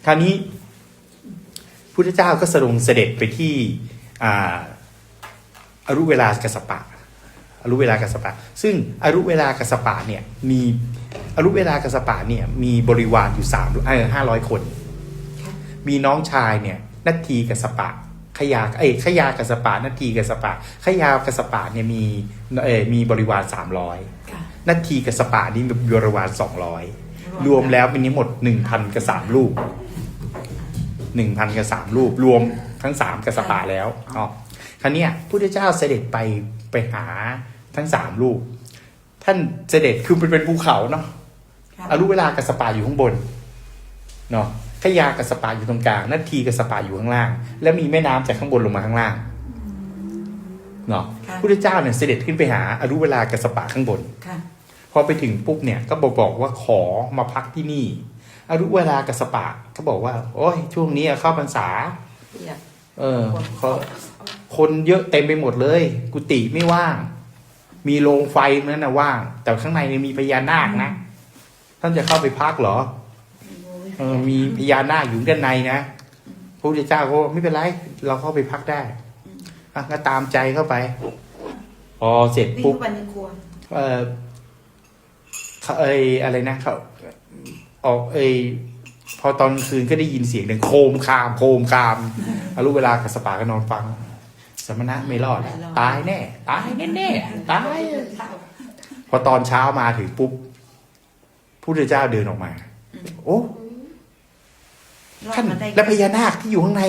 คราวนี้พุทธเจ้าก็เสด็จไปที่อรุเวลากัสสปะอรุเวลากัสสปะซึ่งอรุเวลากัสสปะเนี่ยมีอรุเวลากัสสปะเนี่ยมีบริวารอยู่500 คนมีน้องชายเนี่ยนัตถีกัสสปะขยากัสสปะนัตถีกัสสปะขยากัสสปะเนี่ยมีบริวาร300นัตถีกัสสปะนี่มีบริวาร200รวมแล้วเป็นทั้งหมด 1,000 กับ 3 รูป 1,000 กับ 3 รูปรวมทั้ง3กัสสปะแล้วคราวนี้พุทธเจ้าเสด็จไปหาทั้ง3รูปท่านเสด็จคือเป็นภูเขาเนาะอรุเวลากัสสปะอยู่ข้างบนเนาะขยากัสสปะอยู่ตรงกลางนัตถีกัสสปะอยู่ข้างล่างแล้วมีแม่น้ำจากข้างบนลงมาข้างล่างเนาะพุทธเจ้าเนี่ยเสด็จขึ้นไปหาอรุเวลากัสสปะข้างบนพอไปถึงปุ๊บเนี่ยก็บอกว่าขอมาพักที่นี่อรุเวลากัสสปะก็บอกว่าโอ้ยช่วงนี้เข้าพรรษาคนเยอะเต็มไปหมดเลยกุฏิไม่ว่างมีโรงไฟนั้นนะว่างแต่ข้างในมีพญานาคนะท่านจะเข้าไปพักเหรอมีพญานาคอยู่ด้านในนะพระพุทธเจ้าก็ไม่เป็นไรเราเข้าไปพักได้ก็ตามใจเข้าไปเสร็จปุ๊บอะไรนะเขาออกพอตอนคืนก็ได้ยินเสียงดังโคมคามอรุเวลากัสสปะก็นอนฟังสมณะไม่รอดตายแน่ตายแน่ตายพอตอนเช้ามาถึงปุ๊บพุทธเจ้าเดินออกมาโอ้ท่านแล้วพญานาคที่อยู่ข้างใน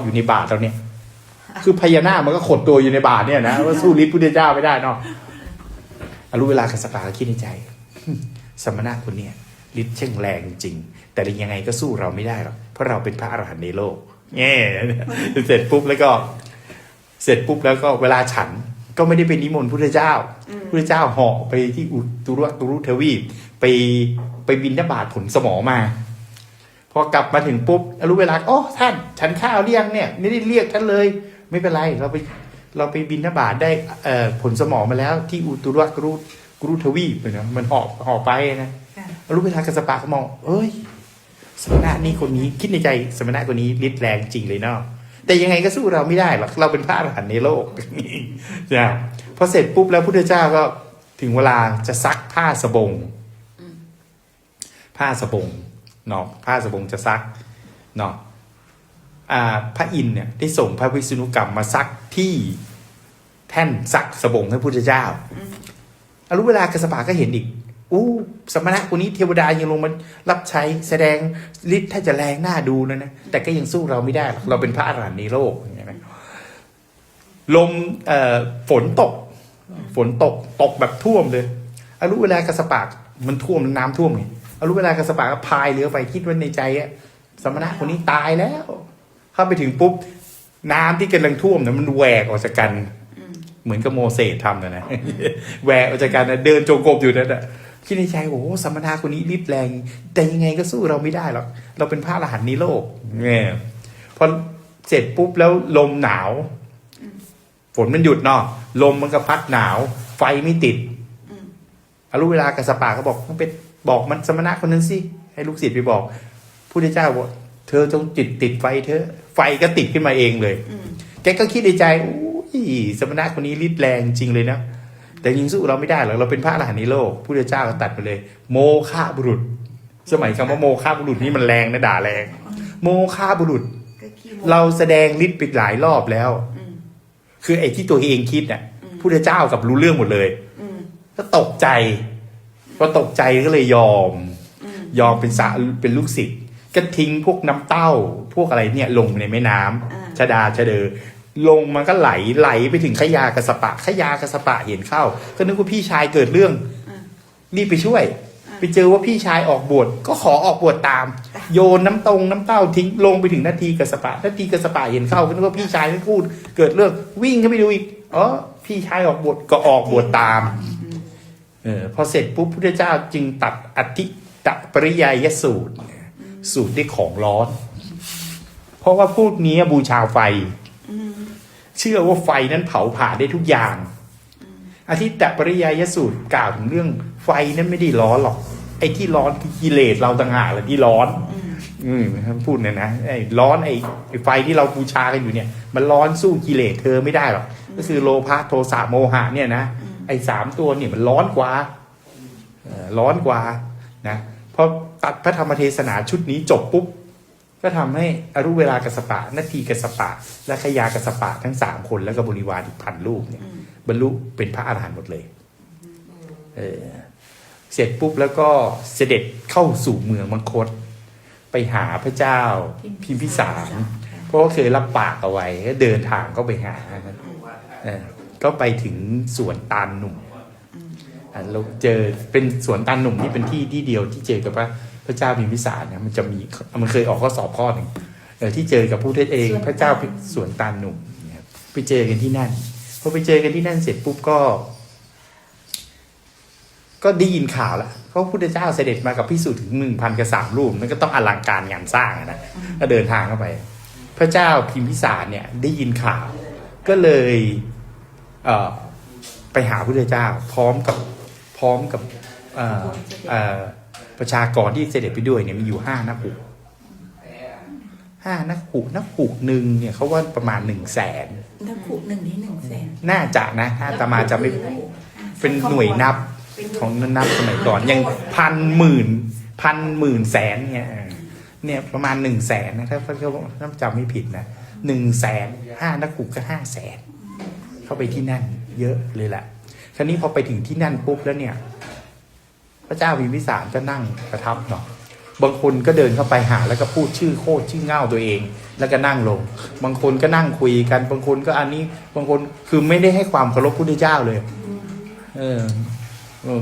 อยู่ในบาทเราเนี่ยคือพญานาคมันก็ขดตัวอยู่ในบาทเนี่ยนะว่าสู้ฤทธิ์พุทธเจ้าไม่ได้เนาะอรุเวลากัสสปะก็คิดในใจสมณะคนเนี้ยฤทธิ์เช่งแรงจริงแต่ยังไงก็สู้เราไม่ได้หรอกเพราะเราเป็นพระอรหันต์ในโลกเสร็จปุ๊บแล้วก็เวลาฉันก็ไม่ได้เป็นนิมนต์พุทธเจ้าเหาะไปที่อุตุรุทวีปไปบิณฑบาตผลสมอมาพอกลับมาถึงปุ๊บรู้เวลาท่านฉันข้าวเรียงเนี่ยไม่ได้เรียกท่านเลยไม่เป็นไรเราไปบิณฑบาตได้ผลสมอมาแล้วที่อุตุรุทวีปนะมันเหาะไปนะรู้เวลากัสสปะเขามองสมณะนี่คนนี้คิดในใจสมณะคนนี้ฤทธิ์แรงจริงเลยเนาะแต่ยังไงก็สู้เราไม่ได้หรอกเราเป็นพระอรหันต์ในโลกนะพอเสร็จปุ๊บแล้วพุทธเจ้าก็ถึงเวลาจะซักผ้าสบงเนาะผ้าสบงจะซักเนาะพระอินทร์เนี่ยได้ส่งพระวิษณุกรรมมาซักที่แท่นซักสบงให้พุทธเจ้ารู้เวลากัสสปะก็เห็นอีกสมณะคนนี้เทวดายังลงมารับใช้แสดงฤทธิ์ถ้าจะแรงหน้าดูนะแต่ก็ยังสู้เราไม่ได้เราเป็นพระอรหันต์ในโลกอย่างนี้นะลมฝนตกแบบท่วมเลยรู้เวลากัสสปะมันท่วมน้ำท่วมไงรู้เวลากัสสปะก็พายเรือไปคิดว่าในใจสมณะคนนี้ตายแล้วเข้าไปถึงปุ๊บน้ำที่กำลังท่วมเนี่ยมันแหวกออกจากกันเหมือนกับโมเสสทำนะแหวกออกจากกันเดินจงกรมอยู่นั่นแหละคิดในใจสมณะคนนี้ฤทธิ์แรงแต่ยังไงก็สู้เราไม่ได้หรอกเราเป็นพระอรหันต์ในโลกเนี่ยพอเสร็จปุ๊บแล้วลมหนาวฝนมันหยุดเนาะลมมันก็พัดหนาวไฟไม่ติดรู้เวลากัสสปะก็บอกมันสมณะคนนั้นสิให้ลูกศิษย์ไปบอกพุทธเจ้าบอกเธอจงติดไฟเธอไฟก็ติดขึ้นมาเองเลยแกก็คิดในใจสมณะคนนี้ฤทธิ์แรงจริงเลยนะแต่ยิงสู้เราไม่ได้หรอกเราเป็นพระอรหันต์ในโลกพุทธเจ้าก็ตัดไปเลยโมฆะบุรุษสมัยคำว่าโมฆะบุรุษนี่มันแรงนะด่าแรงโมฆะบุรุษเราแสดงฤทธิ์ไปหลายรอบแล้วคือไอ้ที่ตัวเองคิดน่ะพุทธเจ้ากับรู้เรื่องหมดเลยก็ตกใจพอตกใจก็เลยยอมเป็นลูกศิษย์ก็ทิ้งพวกน้ำเต้าพวกอะไรเนี่ยลงในแม่น้ำชดาชเดอลงมันก็ไหลไปถึงขยากัสสปะเห็นเข้าก็นึกว่าพี่ชายเกิดเรื่องรีบไปช่วยไปเจอว่าพี่ชายออกบวชก็ขอออกบวชตามโยนน้ำเต้าทิ้งลงไปถึงนาทีกัสสปะเห็นเข้าก็นึกว่าพี่ชายไม่พูดเกิดเรื่องวิ่งขึ้นไปดูอีกพี่ชายออกบวชก็ออกบวชตามพอเสร็จปุ๊บพุทธเจ้าจึงตัดอธิตปริยายสูตรด้วยของร้อนเพราะว่าพวกนี้บูชาไฟเชื่อว่าไฟนั้นเผาผลาญได้ทุกอย่างอธิตตปริยายสูตรกล่าวถึงเรื่องไฟนั้นไม่ได้ร้อนหรอกไอ้ที่ร้อนคือกิเลสเราต่างหากแหละที่ร้อน พูดเนี่ยนะไอ้ร้อนไอ้ไฟที่เราบูชากันอยู่เนี่ยมันร้อนสู้กิเลสเธอไม่ได้หรอกก็คือโลภะโทสะโมหะเนี่ยนะไอ้3ตัวเนี่ยมันร้อนกว่าร้อนกว่านะพอตัดพระธรรมเทศนาชุดนี้จบปุ๊บก็ทำให้อรุเวลากัสสปะนาทีกัสสปะและขยากัสสปะทั้ง3คนแล้วก็บริวารอีก1,000 รูปเนี่ยบรรลุเป็นพระอรหันต์หมดเลยเสร็จปุ๊บแล้วก็เสด็จเข้าสู่เมืองมคธไปหาพระเจ้าพิมพิสารเพราะว่าเคยรับปากเอาไว้ก็เดินทางก็ไปหาก็ไปถึงสวนตาลหนุ่มเราเจอเป็นสวนตาลหนุ่มที่เป็นที่เดียวที่เจอกับพระเจ้าพิมพิสารเนี่ยมันเคยออกข้อสอบข้อหนึ่งที่เจอกับผู้เทศเองพระเจ้าสวนตาลหนุ่มไปเจอกันที่นั่นพอไปเจอกันที่นั่นเสร็จปุ๊บก็ได้ยินข่าวแล้วเพราะพระพุทธเจ้าเสด็จมากับภิกษุถึง 1,003 รูปนั่นก็ต้องอลังการงานสร้างนะก็เดินทางเข้าไปพระเจ้าพิมพิสารเนี่ยได้ยินข่าวก็เลยไปหาพระพุทธเจ้าพร้อมกับประชากรที่เสด็จไปด้วยเนี่ยมีอยู่5 นักขู่นักขู่หนึ่งเนี่ยเขาว่าประมาณ 100,000นักขู่1 นี่ 100,000น่าจะนะถ้าอาตมาจะไม่เป็นหน่วยนับของนับสมัยก่อนยังพันหมื่นแสนเนี่ยประมาณ 100,000นะถ้าจำไม่ผิดนะ100,000 5 นักขู่ก็500,000เข้าไปที่นั่นเยอะเลยแหละคราวนี้พอไปถึงที่นั่นปุ๊บแล้วเนี่ยพระเจ้าพิมพิสารก็นั่งประทับเนาะบางคนก็เดินเข้าไปหาแล้วก็พูดชื่อโคตรชื่อเง่าตัวเองแล้วก็นั่งลงบางคนก็นั่งคุยกันบางคนก็อันนี้บางคนคือไม่ได้ให้ความเคารพพุทธเจ้าเลย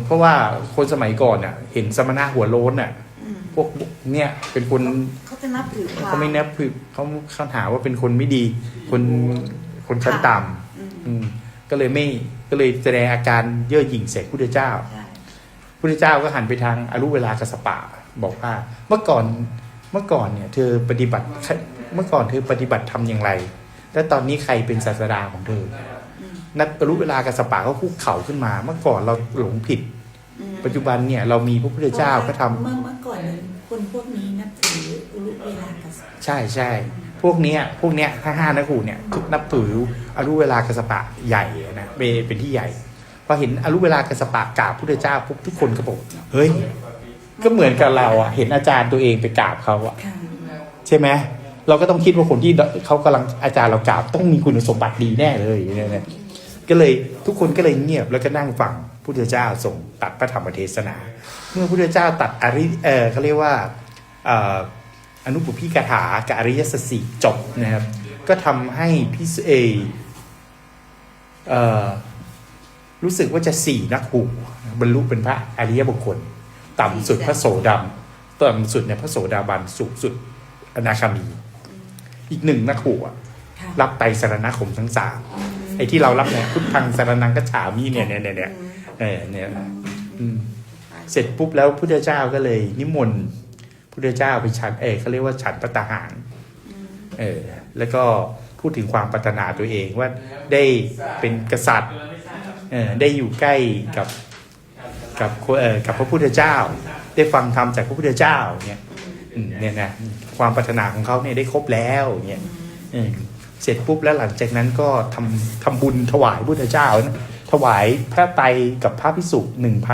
เพราะว่าคนสมัยก่อนน่ะเห็นสมณะหัวโล้นน่ะพวกเนี่ยเป็นคนเขาจะนับถือเขาไม่นับถือเขาหาว่าเป็นคนไม่ดีคนชั้นต่ำก็เลยแสดงอาการเย่อหยิ่งใส่พุทธเจ้าพุทธเจ้าก็หันไปทางอรุเวลากัสสปะบอกว่าเมื่อก่อนเนี่ยเธอปฏิบัติทำอย่างไรและตอนนี้ใครเป็นศาสดาของเธอนัดอรุเวลากัสสปะก็คุกเข่าขึ้นมาเมื่อก่อนเราหลงผิดปัจจุบันเนี่ยเรามีพระพุทธเจ้าก็ทำเมื่อก่อนคนพวกนี้นับถืออรุเวลากัสสปะใช่พวกเนี้ย5 นักขู่เนี่ยนับถืออรุเวลากัสสปะใหญ่นะเป็นที่ใหญ่พอเห็นอรุเวลากัสสปะกราบพุทธเจ้าปุ๊บทุกคนก็บอกเฮ้ยก็เหมือนกับเราอ่ะเห็นอาจารย์ตัวเองไปกราบเขาอ่ะใช่ไหมเราก็ต้องคิดว่าคนที่เขากำลังอาจารย์เรากราบต้องมีคุณสมบัติดีแน่เลยเนี่ยก็เลยทุกคนก็เลยเงียบแล้วก็นั่งฟังพุทธเจ้าส่งตัดพระธรรมเทศนาเมื่อพุทธเจ้าตัดเขาเรียกว่าอนุปปิกถากับอริยสัจสี่จบนะครับก็ทำให้พิเศษรู้สึกว่าจะ4 นักขู่บรรลุเป็นพระอริยบุคคลต่ำสุดพระโสดาต่ำสุดเนี่ยพระโสดาบันสูงสุดอนาคามีอีก1 นักขู่รับไตรสรณคมทั้ง3ไอ้ที่เรารับเนี่ยพุทธังสรณังคัจฉามิเนี่ยเสร็จปุ๊บแล้วพุทธเจ้าก็เลยนิมนต์พุทธเจ้าไปฉันเขาเรียกว่าฉันภัตตาหารแล้วก็พูดถึงความปรารถนาตัวเองว่าได้เป็นกษัตริย์ได้อยู่ใกล้กับพระพุทธเจ้าได้ฟังธรรมจากพระพุทธเจ้าเนี่ยนะความปรารถนาของเขาเนี่ยได้ครบแล้วเนี่ยเสร็จปุ๊บแล้วหลังจากนั้นก็ทำบุญถวายพุทธเจ้านะถวายพระไตรกับพระภิกษุ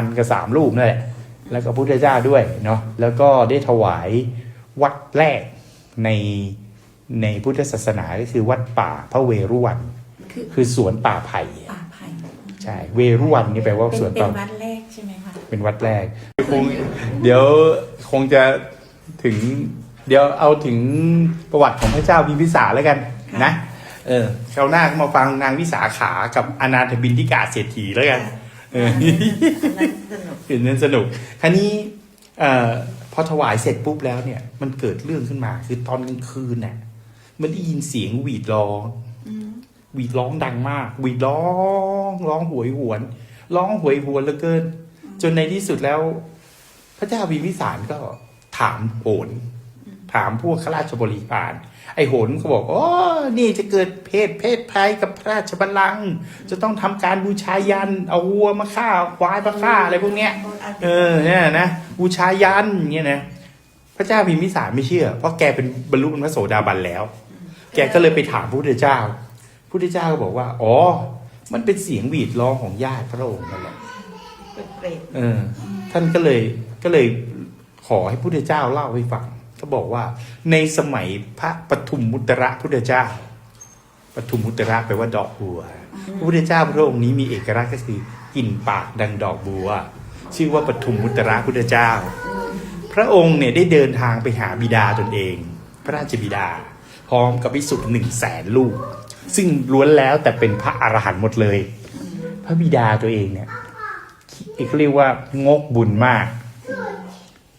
1,003 รูปนั่นแหละแล้วก็พุทธเจ้าด้วยเนาะแล้วก็ได้ถวายวัดแรกในพุทธศาสนาก็คือวัดป่าพระเวรุวันคือสวนป่าไผ่ใช่เวรุวันนี่แปลว่าสวนป่าเป็นวัดแรกใช่ไหมคะเป็นวัดแรกเดี๋ยวคงจะถึงเดี๋ยวเอาถึงประวัติของพระเจ้าพิมพิสารแล้วกันนะคราวหน้าก็มาฟังนางวิสาขากับอนาถบิณฑิกาเศรษฐีแล้วกันเห็นนั้นสนุกคราวนี้พอถวายเสร็จปุ๊บแล้วเนี่ยมันเกิดเรื่องขึ้นมาคือตอนกลางคืนเนี่ยมันได้ยินเสียงหวีดร้องดังมากหวีดร้องหวยหวนเหลือเกินจนในที่สุดแล้วพระเจ้าพิมพิสารก็ถามโหนถามพวกข้าราชบริพารไอ้โหนก็บอกอ๋อนี่จะเกิดเพศภัยกับพระราชบัลลังก์จะต้องทำการบูชายันเอาวัวมาฆ่าควายมาฆ่าอะไรพวกเนี้ยเนี่ยนะบูชายันเนี่ยนะ พระเจ้าพิมพิสารไม่เชื่อเพราะแกเป็นบรรลุเป็นพระโสดาบันแล้ว แกก็เลยไปถามพระพุทธเจ้าพระพุทธเจ้าก็บอกว่าอ๋อมันเป็นเสียงหวีดร้องของญาติพระองค์นั่นแหละ เป็นเปรต ท่านก็เลยขอให้พระพุทธเจ้าเล่าให้ฟังก็บอกว่าในสมัยพระปทุมมุตระพุทธเจ้าปทุมมุตระแปลว่าดอกบัวพระพุทธเจ้าพระองค์นี้มีเอกลักษณ์ก็คือกลิ่นปากดังดอกบัวชื่อว่าปทุมมุตระพุทธเจ้าพระองค์เนี่ยได้เดินทางไปหาบิดาตนเองพระราชบิดาพร้อมกับภิกษุ100,000 ลูกซึ่งล้วนแล้วแต่เป็นพระอรหันต์หมดเลยพระบิดาตัวเองเนี่ยเขาเรียกว่างกบุญมาก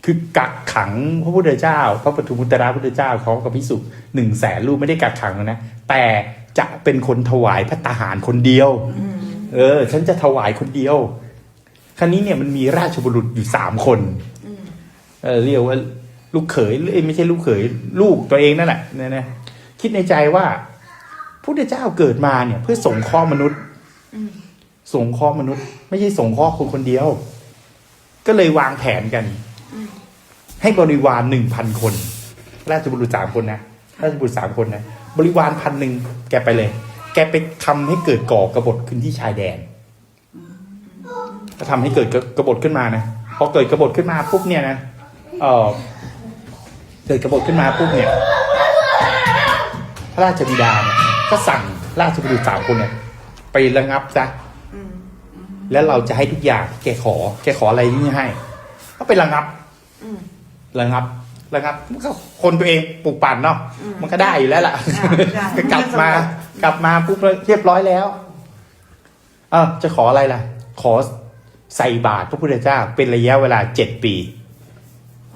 คือกักขังพระพุทธเจ้าพระปทุมมุตระพุทธเจ้าพร้อมกับภิกษุ100,000 ลูกไม่ได้กักขังนะแต่จะเป็นคนถวายพระตาหารคนเดียวฉันจะถวายคนเดียวครั้นี้เนี่ยมันมีราชบุรุษอยู่3 คนเรียกว่าลูกเขยไม่ใช่ลูกเขยลูกตัวเองนั่นแหละนะคิดในใจว่าพระพุทธเจ้าเกิดมาเนี่ยเพื่อสงเคราะห์มนุษย์สงเคราะห์มนุษย์ไม่ใช่สงเคราะห์คนคนเดียวก็เลยวางแผนกันให้บริวาร 1,000 คนราชบุรุษ3 คนนะราชบุรุษ3 คนนะบริวาร 1,000 แกไปเลยแกไปทำให้เกิดก่อกบฏขึ้นที่ชายแดนก็ทำให้เกิดกบฏขึ้นมานะพอเกิดกบฏขึ้นมาปุ๊บเนี่ยนะเกิดกบฏขึ้นมาปุ๊บเนี่ยพระราชบิดาเนี่ยก็สั่งราชบุรุษ3 คนเนี่ยไประงับซะแล้วเราจะให้ทุกอย่างแกขออะไรที่ให้ก็ไประงับคนตัวเองปลูกปั่นเนาะมันก็ได้อยู่แล้วล่ะก็กลับมาปุ๊บเรียบร้อยแล้วจะขออะไรล่ะขอใส่บาตรพระพุทธเจ้าเป็นระยะเวลา7 ปี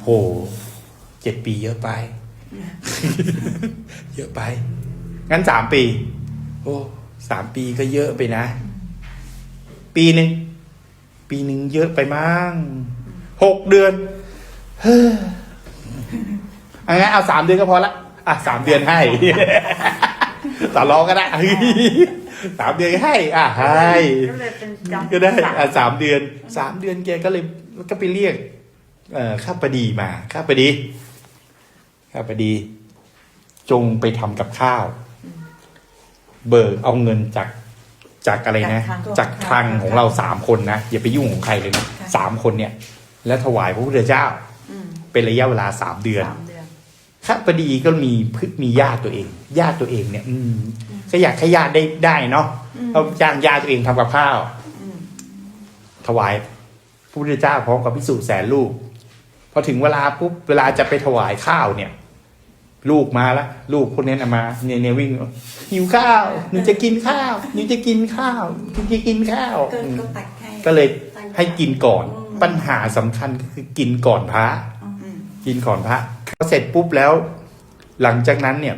โห7 ปีเยอะไป เยอะไปงั้น3 ปีโอ้3 ปีก็เยอะไปนะปีหนึ่งเยอะไปมั้ง6 เดือนงั้นเอา3 เดือนก็พอละ3 เดือนให้ต่อรองก็ได้3 เดือนให้ให้ก็ได้3 เดือนแกก็เลยก็ไปเรียกข้าพดีมาข้าพดีจงไปทำกับข้าวเบิกเอาเงินจากอะไรนะจากคลังของเรา3 คนนะอย่าไปยุ่งของใครเลยนะ3 คนเนี่ยแล้วถวายพระพุทธเจ้าเป็นระยะเวลา3 เดือนข้าพดีก็มีญาติตัวเองเนี่ยก็อยากให้ญาติได้เนาะเราจ้างญาติตัวเองทำกับข้าวถวายพระพุทธเจ้าพร้อมกับภิกษุ100,000 ลูกพอถึงเวลาปุ๊บเวลาจะไปถวายข้าวเนี่ยลูกมาละลูกคนนี้มาเนี่ยวิ่งหิวข้าวหนูจะกินข้าวก็เลยให้กินก่อนปัญหาสำคัญก็คือกินก่อนพระพอเสร็จปุ๊บแล้วหลังจากนั้นเนี่ย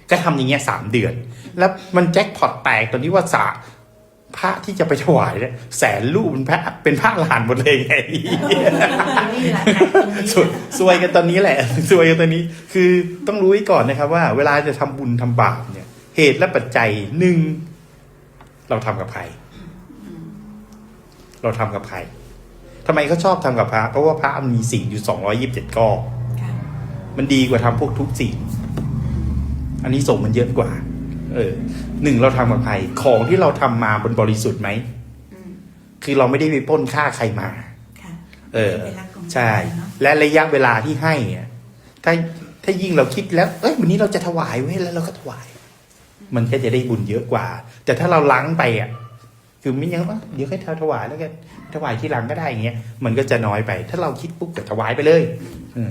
ก็ทำอย่างเงี้ย3 เดือนแล้วมันแจ็คพอตแตกตอนที่ว่าพระที่จะไปถวายเนี่ย100,000 ลูกเป็นพระหลานหมดเลยไงซวยกันตอนนี้แหละคือต้องรู้ไว้ก่อนนะครับว่าเวลาจะทำบุญทำบาปเนี่ยเหตุและปัจจัย1เราทำกับใครทำไมเขาชอบทำกับพระเพราะว่าพระมันมีศีลอยู่227 ข้อมันดีกว่าทำพวกทุกศีลอันนี้ส่งมันเยอะกว่า1เราทำกับใครของที่เราทำมาบริสุทธิ์ไหมคือเราไม่ได้ไปปล้นฆ่าใครมาใช่และระยะเวลาที่ให้ถ้ายิ่งเราคิดแล้ววันนี้เราจะถวายไว้แล้วเราก็ถวายมันก็จะได้บุญเยอะกว่าแต่ถ้าเราล้างไปคือไม่ยังเดี๋ยวแค่ถวายแล้วกันถวายที่หลังก็ได้อย่างเงี้ยมันก็จะน้อยไปถ้าเราคิดปุ๊บก็ถวายไปเลย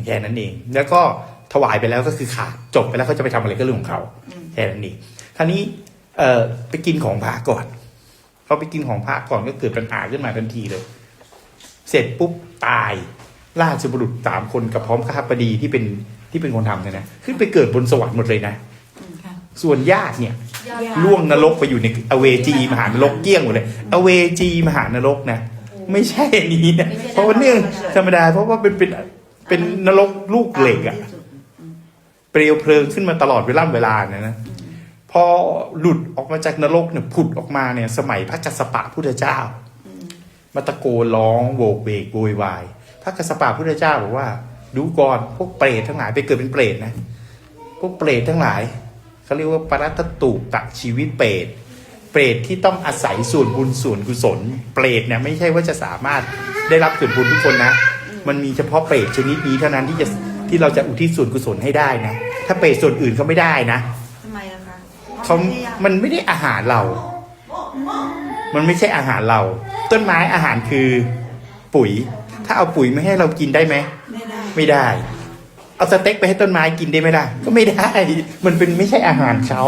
แค่นั้นเองแล้วก็ถวายไปแล้วก็คือขาดจบไปแล้วเขาจะไปทำอะไรก็เรื่องของเขาแค่นั้นเองคราวนี้ไปกินของพระก่อนพอไปกินของพระก่อนก็เกิดปัญหาขึ้นมาทันทีเลยเสร็จปุ๊บตายราชบุรุษ3 คนกับพร้อมข้าพดีที่เป็นคนทำเนี่ยนะขึ้นไปเกิดบนสวรรค์หมดเลยนะส่วนญาติเนี่ยล่วงนรกไปอยู่ในอเวจีมหานรกเกี้ยงหมดเลยอเวจีมหานรกนะไม่ใช่นี้นะเพราะว่าเนื่องธรรมดาเพราะว่าเป็นนรกลูกเหล็กเปลวเพลิงขึ้นมาตลอดเวลานะพอหลุดออกมาจากนรกเนี่ยผุดออกมาเนี่ยสมัยพระกัสสปะพุทธเจ้ามาตะโกนร้องโวกเวกโวยวายพระกัสสปะพุทธเจ้าบอกว่า ดูก่อนพวกเปรตทั้งหลายไปเกิดเป็นเปรตนะพวกเปรตทั้งหลายเขาเรียกว่าปรัตตุตะชีวิตเปรตเปรตที่ต้องอาศัยส่วนบุญส่วนกุศลเปรตเนี่ยไม่ใช่ว่าจะสามารถได้รับส่วนบุญทุกคนนะมันมีเฉพาะเปรตชนิดนี้เท่านั้นที่เราจะอุทิศส่วนกุศลให้ได้นะถ้าเปรตส่วนอื่นเขาไม่ได้นะ ทำไมอะคะ เขามันไม่ได้อาหารเรา มันไม่ใช่อาหารเรา ต้นไม้อาหารคือปุ๋ย ถ้าเอาปุ๋ยไม่ให้เรากินได้ไหม ไม่ได้ ไม่ได้ เอาสเต็กไปให้ต้นไม้กินได้ไหมล่ะก็ไม่ได้ มันเป็นไม่ใช่อาหารเขา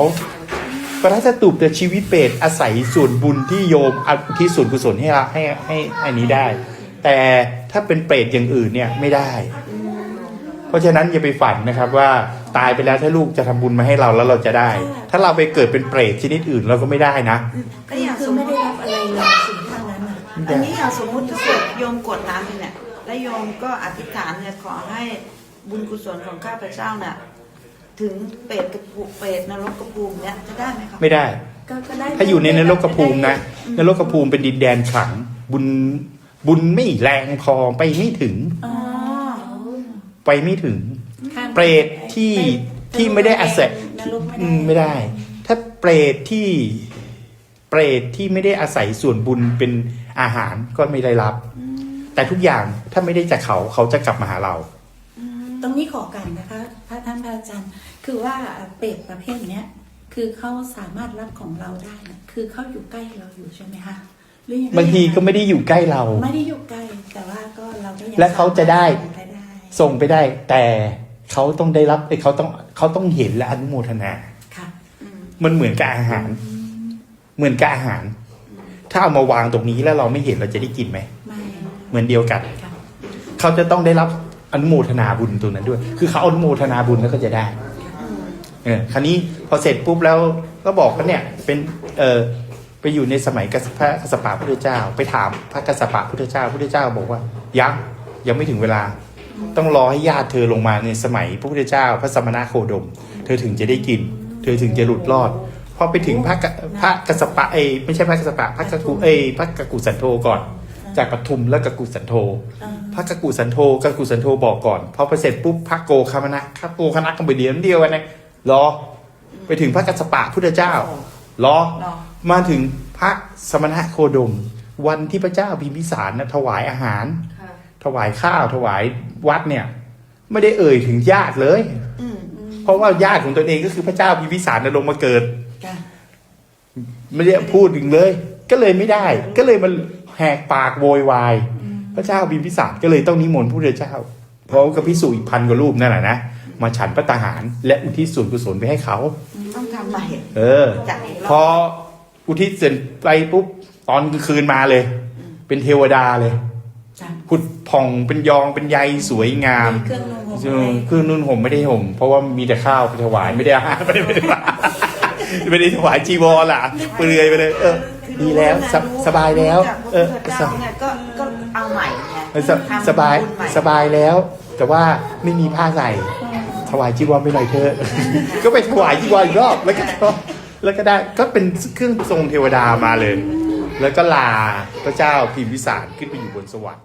พระราชตุบแต่ชีวิตเปรตอาศัยส่วนบุญที่โยมอุที่ส่วนกุศลให้อันนี้ได้ แต่ถ้าเป็นเปรตอย่างอื่นเนี่ยไม่ได้ เพราะฉะนั้นอย่าไปฝันนะครับว่าตายไปแล้วถ้าลูกจะทำบุญมาให้เราแล้วเราจะได้ ถ้าเราไปเกิดเป็นเปรตชนิดอื่นเราก็ไม่ได้นะ ก็อย่าง คื ส อ มม ไม่ ติ ได้รับอะไรเลยสิ่งทางนั้นอ่ะ อันนี้อย่างสมมติเกิดโยมกดน้ำไปเนี่ยแล้วโยมก็อธิษฐานเนี่ยขอให้บุญกุศลของข้าพเจ้าเนี่ยถึงเปรตกระปูเปรตนรกกระภูมิเนี่ยจะได้ไหมคะ ไม่ได้ ก็ได้ ถ้าอยู่ในนรกภูมินะนรกภูมิเป็นดินแดนขลังบุญไม่แรงพอไปไม่ถึง อ๋อ ไปไม่ถึง ข้าม เปรตที่ไม่ได้อาศัย นรก ไม่ได้ ถ้าเปรตที่ไม่ได้อาศัยส่วนบุญเป็นอาหารก็ไม่ได้รับ แต่ทุกอย่างถ้าไม่ได้จากเขาจะกลับมาหาเรา ตรงนี้ขอกันนะคะ พระท่านพระอาจารย์คือว่าเปรตประเภทเนี้ยคือเขาสามารถรับของเราได้นะคือเขาอยู่ใกล้เราอยู่ใช่ไหมคะหรือยังไง บางทีก็ไม่ได้อยู่ใกล้เรา ไม่ได้อยู่ใกล้แต่ว่าก็เราก็ยัง และเขาจะได้ สามารถได้ ส่งไปได้ แต่เขาต้องได้รับเขาต้องเห็นและอนุโมทนา ค่ะ มันเหมือนกับอาหาร เหมือนกับอาหาร ถ้าเอามาวางตรงนี้แล้วเราไม่เห็นเราจะได้กินไหม ไม่ เหมือนเดียวกัน ค่ะ เขาจะต้องได้รับอนุโมทนาบุญตรงนั้นด้วย คือเขาอนุโมทนาบุญแล้วก็จะได้ คราวนี้พอเสร็จปุ๊บแล้วก็บอกว่าเนี่ยเป็นไปอยู่ในสมัยพระกัสสปะพุทธเจ้า ไปถามพระกัสสปะพุทธเจ้าบอกว่ายังไม่ถึงเวลา ต้องรอให้ญาติเธอลงมาในสมัยพระพุทธเจ้า พระสมณโคดม เธอถึงจะได้กิน เธอถึงจะหลุดรอดพอไปถึงพระกัสสปะไม่ใช่พระกัสสปะพระกกุสันโธก่อน จากปทุมแล้วกกุสันโธ พระกกุสันโธบอกก่อนพอไปเสร็จปุ๊บพระโกคามนะพระโกคณะก็ไปเดียวกันนะรอไปถึงพระกัสสปะพุทธเจ้ารอมาถึงพระสมณโคดม วันที่พระเจ้าพิมพิสารนะถวายอาหาร ถวายข้าวถวายวัดเนี่ย ไม่ได้เอ่ยถึงญาติเลย เพราะว่าญาติของตนเองก็คือพระเจ้าพิมพิสารลงมาเกิด ค่ะ ไม่ได้พูดถึงเลย ก็เลยไม่ได้ ก็เลยมันแหกปากโวยวายพระเจ้าพิมพิสารก็เลยต้องนิมนต์พระพุทธเจ้าเพราะกับพิสูจน์อีก1,000 กว่ารูปนั่นแหละนะมาฉันพระตาหารและอุทิศส่วนกุศลไปให้เขา ต้องทำใหม่ จัดอีกร พ อ อบ อุทิศเสร็จไปปุ๊บตอนกลางคืนมาเลย เป็นเทวดาเลย จ้ะ ผุดผ่องเป็นยองเป็นใยสวยงาม มีเครื่องนุ่งห่มอะไร เครื่องนุ่นห่มไม่ได้ห่มเพราะว่ามีแต่ข้าวไปถวายไม่ได้อาหารไม่ได้ถวายจีวรล่ะเปลือยไปเลยดีแล้วสบายแล้ว สบายก็เอาใหม่ไง สบาย ทำบุญใหม่ สบายแล้ว แต่ว่าไม่มีผ้าใส่ถวายจีวรไปหน่อยเถอะ ก็ไปถวายจีวรอีกรอบแล้วก็ได้ก็เป็นเครื่องทรงเทวดามาเลย แล้วก็ลาพระเจ้าพิมพิสารขึ้นไปอยู่บนสวรรค์